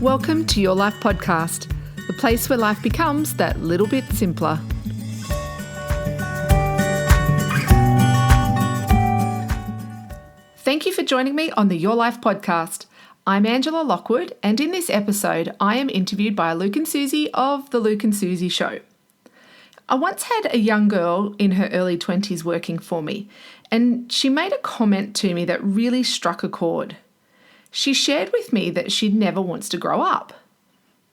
Welcome to Your Life Podcast, the place where life becomes that little bit simpler. Thank you for joining me on the Your Life Podcast. I'm Angela Lockwood, and in this episode, I am interviewed by Luke and Susie of The Luke and Susie Show. I once had a young girl in her early 20s working for me, and she made a comment to me that really struck a chord. She shared with me that she never wants to grow up.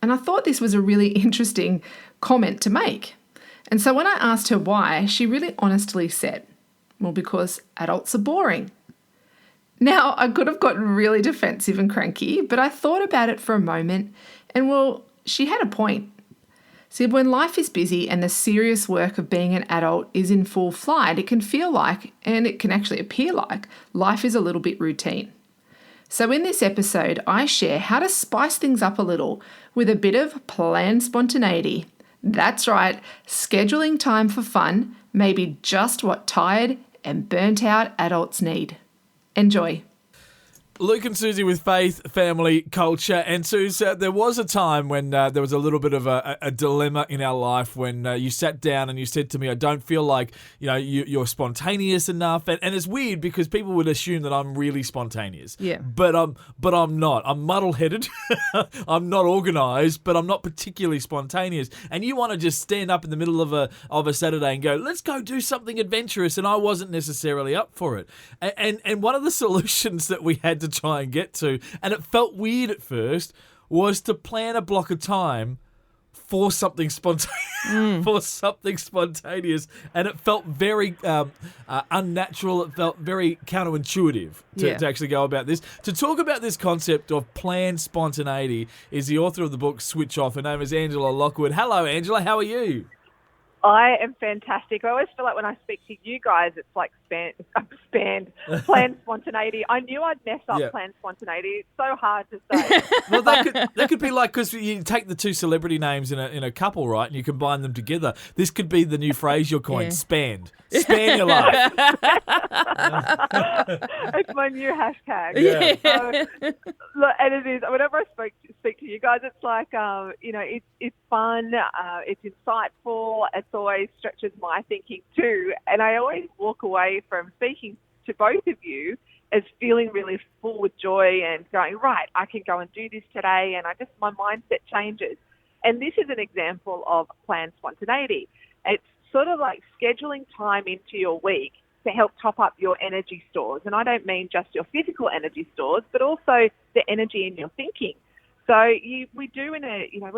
And I thought this was a really interesting comment to make. And so when I asked her why, she really honestly said, well, because adults are boring. Now, I could have gotten really defensive and cranky, but I thought about it for a moment, and well, she had a point. See, when life is busy and the serious work of being an adult is in full flight, it can feel like, and it can actually appear like, life is a little bit routine. So in this episode, I share how to spice things up a little with a bit of planned spontaneity. That's right, scheduling time for fun may be just what tired and burnt out adults need. Enjoy. Luke and Susie with faith, family, culture. And Suze, there was a time when there was a little bit of a dilemma in our life when you sat down and you said to me, I don't feel like you're spontaneous enough. And it's weird because people would assume that I'm really spontaneous. Yeah. But I'm not. I'm muddle-headed. I'm not organised, but I'm not particularly spontaneous. And you want to just stand up in the middle of a Saturday and go, let's go do something adventurous. And I wasn't necessarily up for it. And one of the solutions that we had to try and get to, and it felt weird at first, was to plan a block of time for something spontaneous, and it felt very unnatural. It felt very counterintuitive to actually go about this. To talk about this concept of planned spontaneity is the author of the book Switch Off. Her name is Angela Lockwood. Hello, Angela. How are you? I am fantastic. I always feel like when I speak to you guys, it's like planned spontaneity. I knew I'd mess up planned spontaneity. It's so hard to say. Well, that could be like, because you take the two celebrity names in a couple, right, and you combine them together. This could be the new phrase you're coined, spanned. Span your life. It's my new hashtag. Yeah. Look, and it is. Whenever I speak to you guys, it's like, it's fun, it's insightful, it always stretches my thinking too. And I always walk away from speaking to both of you as feeling really full with joy and going, right, I can go and do this today. And my mindset changes. And this is an example of planned spontaneity. It's sort of like scheduling time into your week to help top up your energy stores. And I don't mean just your physical energy stores, but also the energy in your thinking. So we've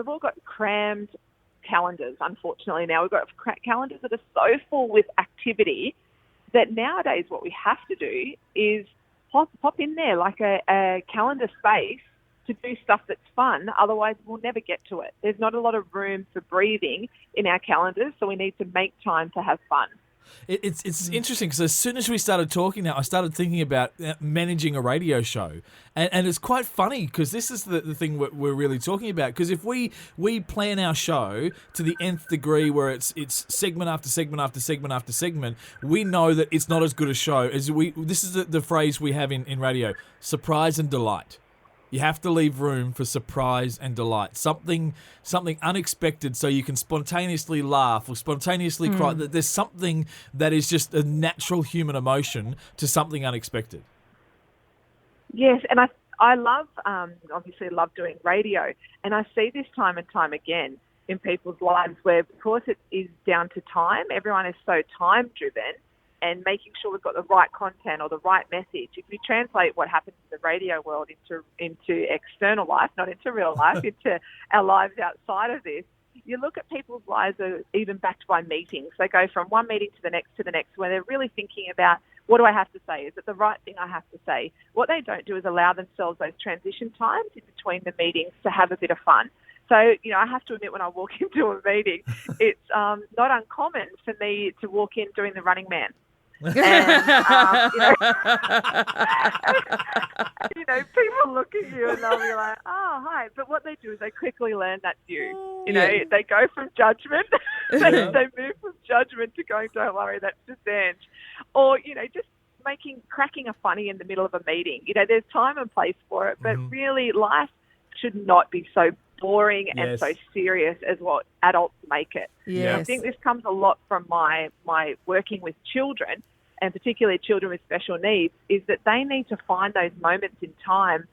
all got crammed calendars, unfortunately. Now we've got calendars that are so full with activity that nowadays what we have to do is pop in there like a calendar space to do stuff that's fun. Otherwise, we'll never get to it. There's not a lot of room for breathing in our calendars, so we need to make time to have fun. It's interesting because as soon as we started talking now, I started thinking about managing a radio show. And it's quite funny because this is the thing we're really talking about. Because if we plan our show to the nth degree where it's segment after segment after segment after segment, we know that it's not as good a show as this is the phrase we have in radio, surprise and delight. You have to leave room for surprise and delight, something unexpected, so you can spontaneously laugh or spontaneously cry. There's something that is just a natural human emotion to something unexpected. Yes, and I love, obviously love doing radio, and I see this time and time again in people's lives where, because it is down to time, everyone is so time-driven, and making sure we've got the right content or the right message. If you translate what happens in the radio world into external life, not into real life, into our lives outside of this, you look at people's lives are even backed by meetings. They go from one meeting to the next, where they're really thinking about, what do I have to say? Is it the right thing I have to say? What they don't do is allow themselves those transition times in between the meetings to have a bit of fun. So, I have to admit, when I walk into a meeting, it's not uncommon for me to walk in doing the Running Man. And, people look at you and they'll be like, oh, hi. But what they do is they quickly learn that's you. They go from judgment. They move from judgment to going, don't worry, that's just Ange. Or, just cracking a funny in the middle of a meeting. There's time and place for it. But really, life should not be so boring and Yes. so serious as what adults make it. Yes. I think this comes a lot from my working with children, and particularly children with special needs, is that they need to find those moments in time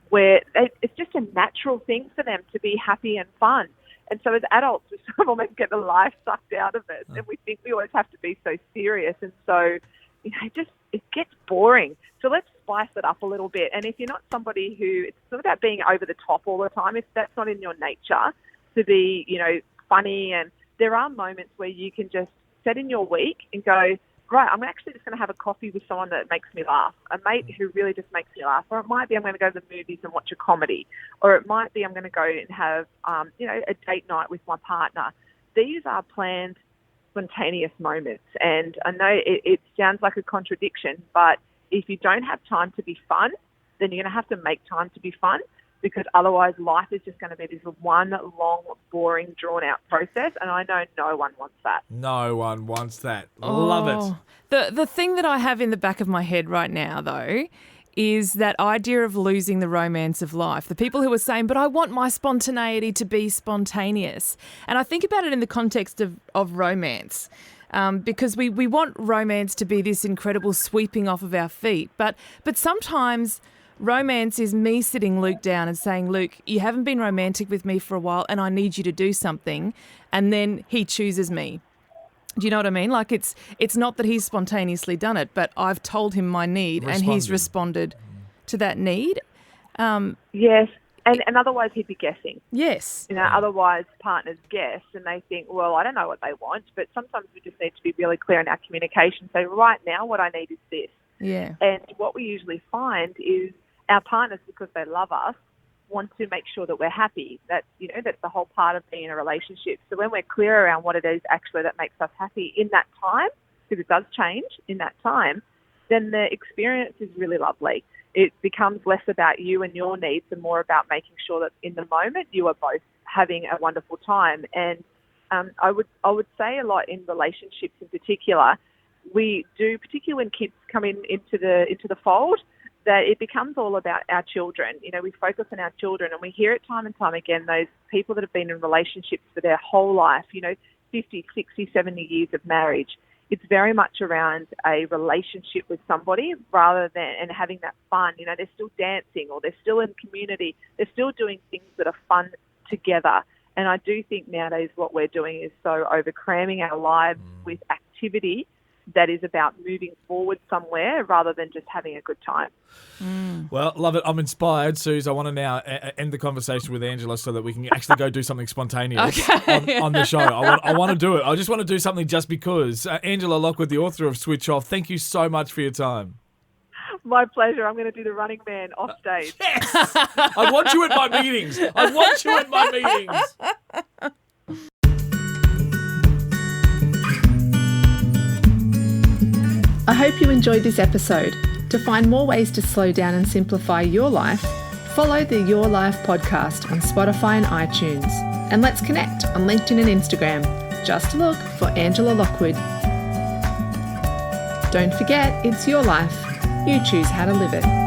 where it's just a natural thing for them to be happy and fun. And so as adults, we sort of almost get the life sucked out of it, and we think we always have to be so serious. And so, it gets boring. So let's spice it up a little bit. And if you're not somebody who, it's not about being over the top all the time, if that's not in your nature to be, funny, and there are moments where you can just set in your week and go, right, I'm actually just going to have a coffee with someone that makes me laugh, a mate who really just makes me laugh. Or it might be I'm going to go to the movies and watch a comedy. Or it might be I'm going to go and have, a date night with my partner. These are planned, spontaneous moments. And I know it sounds like a contradiction, but if you don't have time to be fun, then you're going to have to make time to be fun, because otherwise life is just going to be this one long, boring, drawn-out process, and I know no one wants that. No one wants that. Love it. The thing that I have in the back of my head right now, though, is that idea of losing the romance of life. The people who are saying, but I want my spontaneity to be spontaneous. And I think about it in the context of romance. Because we want romance to be this incredible sweeping off of our feet. But sometimes romance is me sitting Luke down and saying, Luke, you haven't been romantic with me for a while and I need you to do something. And then he chooses me. Do you know what I mean? Like it's not that he's spontaneously done it, but I've told him my need and he's responded to that need. Yes. And otherwise he'd be guessing. Yes. Otherwise partners guess and they think, well, I don't know what they want, but sometimes we just need to be really clear in our communication. So right now what I need is this. Yeah. And what we usually find is our partners, because they love us, want to make sure that we're happy. That's the whole part of being in a relationship. So when we're clear around what it is actually that makes us happy in that time, because it does change in that time, then the experience is really lovely. It becomes less about you and your needs and more about making sure that in the moment you are both having a wonderful time. And I would say a lot in relationships in particular, we do, particularly when kids come into the fold, that it becomes all about our children. We focus on our children, and we hear it time and time again, those people that have been in relationships for their whole life, 50, 60, 70 years of marriage. It's very much around a relationship with somebody rather than, and having that fun. They're still dancing or they're still in community. They're still doing things that are fun together. And I do think nowadays what we're doing is so overcramming our lives with activity that is about moving forward somewhere rather than just having a good time. Well, love it. I'm inspired, Suze. I want to now end the conversation with Angela so that we can actually go do something spontaneous on the show. I want to do it. I just want to do something just because. Angela Lockwood, the author of Switch Off, thank you so much for your time. My pleasure. I'm going to do the Running Man off stage. Yes! I want you at my meetings. I want you at my meetings. I hope you enjoyed this episode. To find more ways to slow down and simplify your life, follow the Your Life podcast on Spotify and iTunes. And let's connect on LinkedIn and Instagram. Just look for Angela Lockwood. Don't forget, it's your life. You choose how to live it.